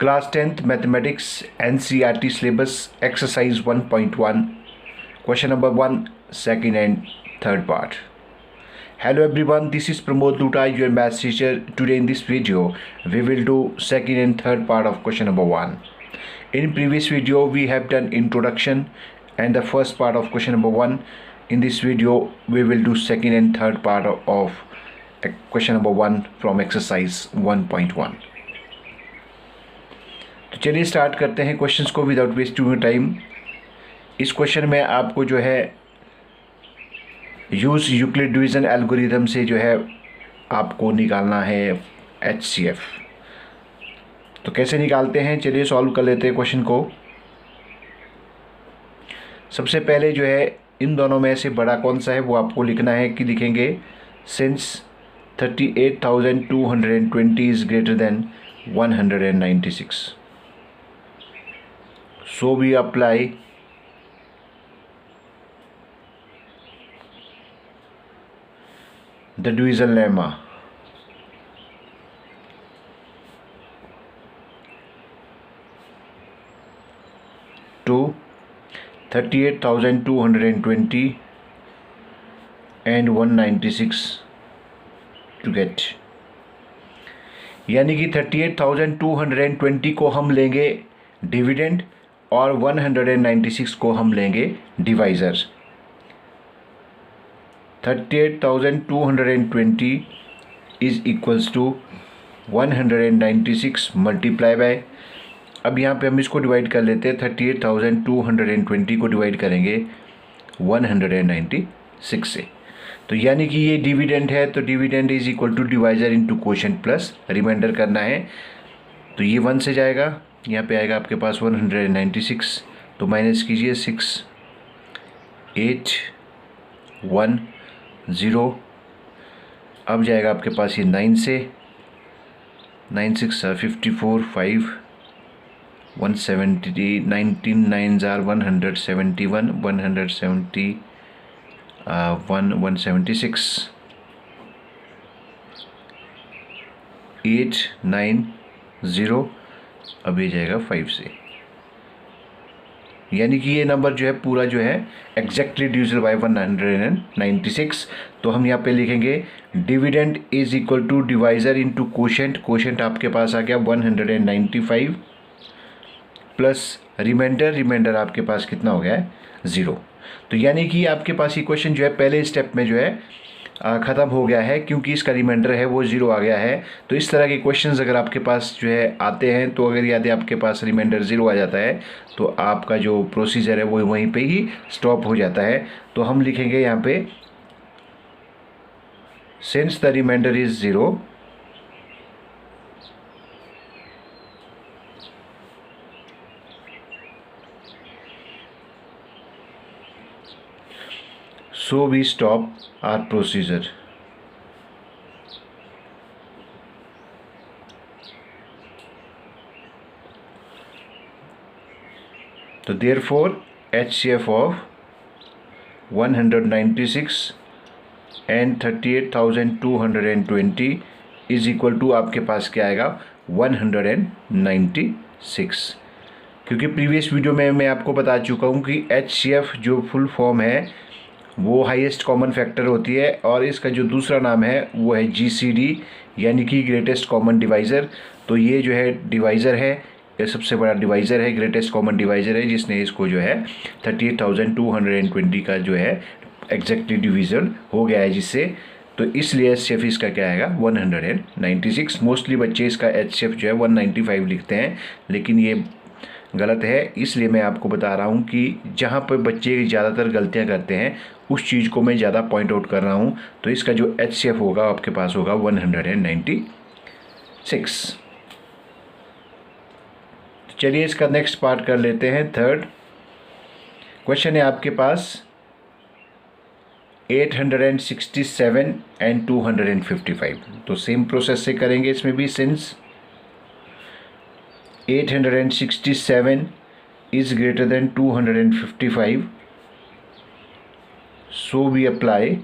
Class 10th Mathematics NCERT Syllabus Exercise 1.1 Question number 1, second and third part. Hello everyone, this is Pramod Luta, your math teacher. Today in this video, we will do second and third part of question number 1. In previous video, we have done introduction and the first part of question number 1. In this video, we will do second and third part of question number 1 from exercise 1.1. तो चलिए start करते हैं questions को without wasting time. इस question में आपको जो है यूज यूक्लिड डिवीज़न एल्गोरिथम से जो है आपको निकालना है HCF। तो कैसे निकालते हैं, चलिए सॉल्व कर लेते हैं क्वेश्चन को। सबसे पहले जो है इन दोनों में से बड़ा कौन सा है वो आपको लिखना है कि लिखेंगे since 38,220 is greater than 196, so we apply the division lemma to 38,220 and 196 to get, यानी कि 38,220 को हम लेंगे डिविडेंड और 196 को हम लेंगे divisor. 38,220 is equals to 196 multiply by, अब यहाँ पे हम इसको डिवाइड कर लेते हैं। 38,220 को डिवाइड करेंगे 196 से, तो यानी कि ये डिविडेंड है, तो dividend is equal to divisor into quotient plus remainder करना है। तो ये 1 से जाएगा, यहाँ पे आएगा आपके पास 196, तो माइनस कीजिए 6 8 1 0, अब जाएगा आपके पास ये 9 से, 9 6 54 5 170 19 9 171 170 176 8 9 0, अब ये जाएगा 5 से, यानी कि ये नंबर जो है पूरा जो है एग्जैक्टली डिविजिबल बाय 196। तो हम यहाँ पे लिखेंगे dividend is equal to divisor into quotient, quotient आपके पास आ गया 195 प्लस रिमाइंडर, रिमाइंडर आपके पास कितना हो गया है 0। तो यानी कि आपके पास ये क्वेश्चन जो है पहले स्टेप में जो है ख़त्म हो गया है, क्योंकि इसका रिमाइंडर है वो 0 आ गया है। तो इस तरह के क्वेश्चंस अगर आपके पास जो है आते हैं, तो अगर याद है आपके पास रिमाइंडर 0 आ जाता है तो आपका जो प्रोसीजर है वो वहीं पे ही स्टॉप हो जाता है। तो हम लिखेंगे यहाँ पे since the remainder is 0, so we stop our procedure। तो therefore HCF of 196 and 38,220 is equal to आपके पास क्या आएगा 196, क्योंकि प्रीवियस वीडियो में मैं आपको बता चुका हूँ कि HCF जो फुल फॉर्म है वो हाईएस्ट कॉमन फैक्टर होती है, और इसका जो दूसरा नाम है वो है GCD, यानी कि ग्रेटेस्ट कॉमन डिवाइज़र। तो ये जो है डिवाइज़र है, ये सबसे बड़ा डिवाइज़र है, ग्रेटेस्ट कॉमन डिवाइज़र है, जिसने इसको जो है 38,220 का जो है एग्जैक्टली डिवीज़न हो गया है जिससे। तो इसलिए HCF इसका क्या आएगा 196। मोस्टली बच्चे इसका HCF जो है 195 लिखते हैं, लेकिन ये गलत है। इसलिए मैं आपको बता रहा हूँ कि जहाँ पर बच्चे ज़्यादातर गलतियाँ करते हैं उस चीज़ को मैं ज़्यादा पॉइंट आउट कर रहा हूँ। तो इसका जो HCF होगा आपके पास होगा 196। चलिए इसका नेक्स्ट पार्ट कर लेते हैं। थर्ड क्वेश्चन है आपके पास 867 एंड 255। तो सेम प्रोसेस से करेंगे इसमें भी। Since 867 is greater than 255, so we apply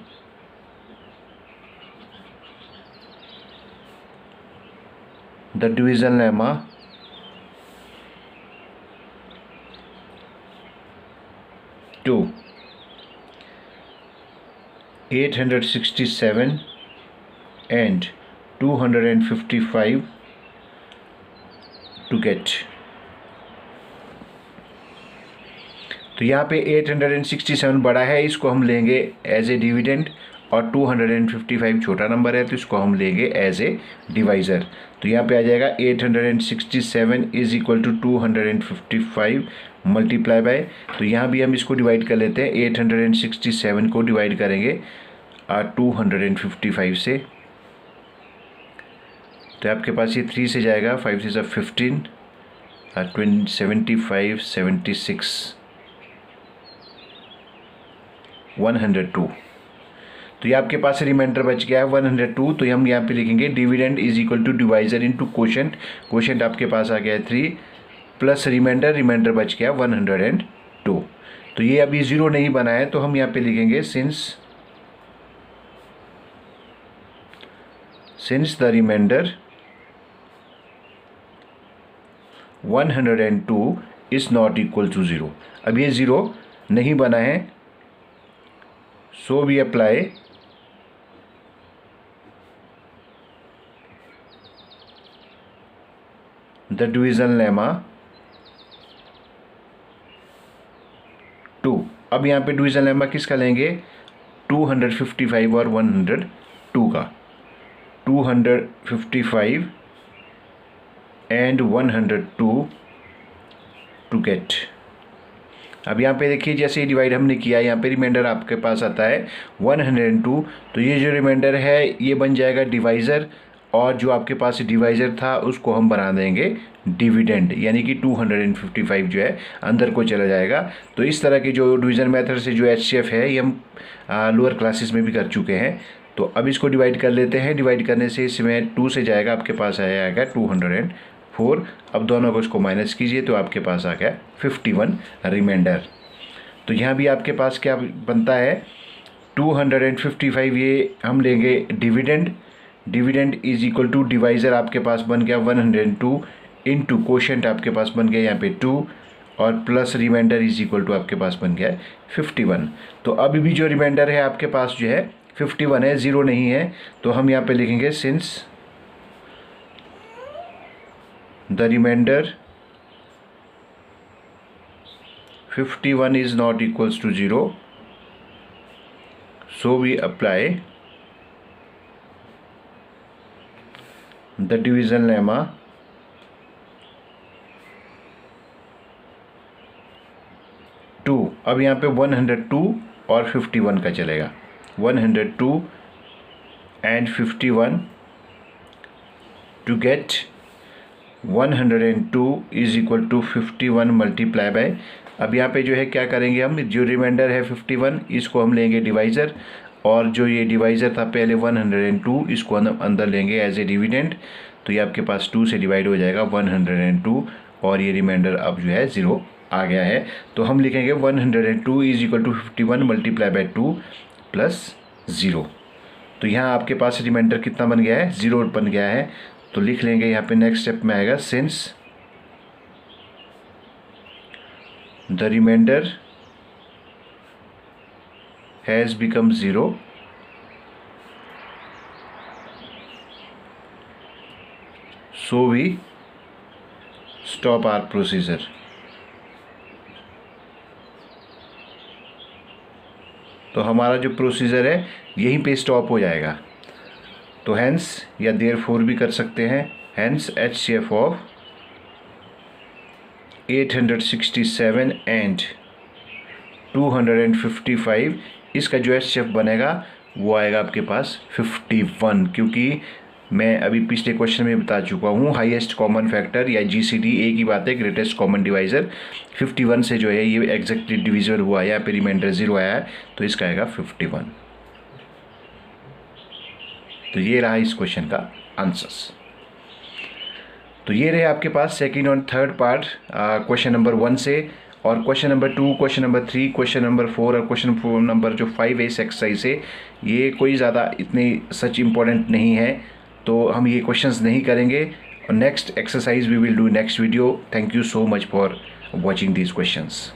the division lemma 2 867 and 255 to get। तो यहाँ पे 867 बड़ा है, इसको हम लेंगे एज ए डिविडेंड, और 255 छोटा नंबर है तो इसको हम लेंगे एज ए डिवाइज़र। तो यहाँ पे आ जाएगा 867 is equal to 255 multiply by, तो यहाँ भी हम इसको डिवाइड कर लेते हैं। 867 को डिवाइड करेंगे 255 से, तो आपके पास ये 3 से जाएगा, 5 से 15 75 76 102। तो ये आपके पास रिमाइंडर बच गया है 102। तो हम यहाँ पे लिखेंगे dividend is equal to divisor into quotient. Quotient आपके पास आ गया है 3 प्लस रिमाइंडर, रिमाइंडर बच गया 102। तो ये अभी 0 नहीं बना है, तो हम यहाँ पे लिखेंगे since the remainder 102 is not equal to 0। अब ये 0 नहीं बना है, so we apply the division lemma 2। अब यहाँ पे डिवीजन लेमा किसका लेंगे? 255 और 102 का। 255 एंड 102 टू गेट। अब यहाँ पे देखिए जैसे ही डिवाइड हमने किया, यहाँ पे रिमाइंडर आपके पास आता है 102। तो ये जो रिमाइंडर है ये बन जाएगा डिवाइज़र, और जो आपके पास डिवाइज़र था उसको हम बना देंगे डिविडेंड, यानी कि 255 जो है अंदर को चला जाएगा। तो इस तरह की जो डिवीज़न मेथड से जो HCF है ये हम लोअर क्लासेस में भी कर चुके हैं। तो अब इसको डिवाइड कर लेते हैं। डिवाइड करने से इसमें 2 से जाएगा, आपके पास आएगा 204। अब दोनों को इसको माइनस कीजिए तो आपके पास आ गया 51 रिमाइंडर। तो यहाँ भी आपके पास क्या बनता है? 255 ये हम लेंगे dividend, dividend is equal to divisor आपके पास बन गया 102 इनटू कोशेंट आपके पास बन गया यहाँ पे 2, और plus remainder is equal to आपके पास बन गया 51। तो अभी भी जो रिमाइंडर है आपके पास जो है 51 है, 0 नहीं है। तो हम यहाँ पे लिखेंगे since the remainder 51 is not equals to 0, so we apply the division lemma 2। अब यहाँ पे 102 और 51 का चलेगा, 102 and 51 to get 102 is equal to 51 multiply by. अब यहाँ पे जो है क्या करेंगे हम, जो रिमाइंडर है 51 इसको हम लेंगे डिवाइज़र, और जो ये डिवाइज़र था पहले 102 इसको हम अंदर लेंगे एज ए डिविडेंड। तो ये आपके पास 2 से डिवाइड हो जाएगा 102, और ये रिमाइंडर अब जो है 0 आ गया है। तो हम लिखेंगे 102 is equal to 51 multiply by 2 plus 0। तो यहाँ आपके पास रिमाइंडर कितना बन गया है? 0 बन गया है। तो लिख लेंगे यहाँ पे नेक्स्ट स्टेप में आएगा since the remainder has become 0, so we stop our procedure. तो हमारा जो प्रोसीजर है यहीं पे स्टॉप हो जाएगा। तो हैंस या देयरफॉर भी कर सकते हैं। हैंस HCF ऑफ 867 एंड 255, इसका जो HCF बनेगा वो आएगा आपके पास 51, क्योंकि मैं अभी पिछले क्वेश्चन में बता चुका हूँ हाईएस्ट कॉमन फैक्टर या GCD एक ही बात है, ग्रेटेस्ट कॉमन डिवाइज़र 51 से जो है ये एग्जैक्टली डिविजिबल हुआ है। यहाँ पे रिमाइंडर 0 आया है तो इसका आएगा 51। तो ये रहा इस क्वेश्चन का आंसर्स। तो ये रहे आपके पास सेकंड और थर्ड पार्ट क्वेश्चन नंबर 1 से, और question number 2, question number 3, question number 4 और क्वेश्चन नंबर जो 5 है इस एक्सरसाइज से, ये कोई ज़्यादा इतने सच इम्पोर्टेंट नहीं है, तो हम ये क्वेश्चंस नहीं करेंगे। और next exercise we will do next video. Thank you so much for watching these questions.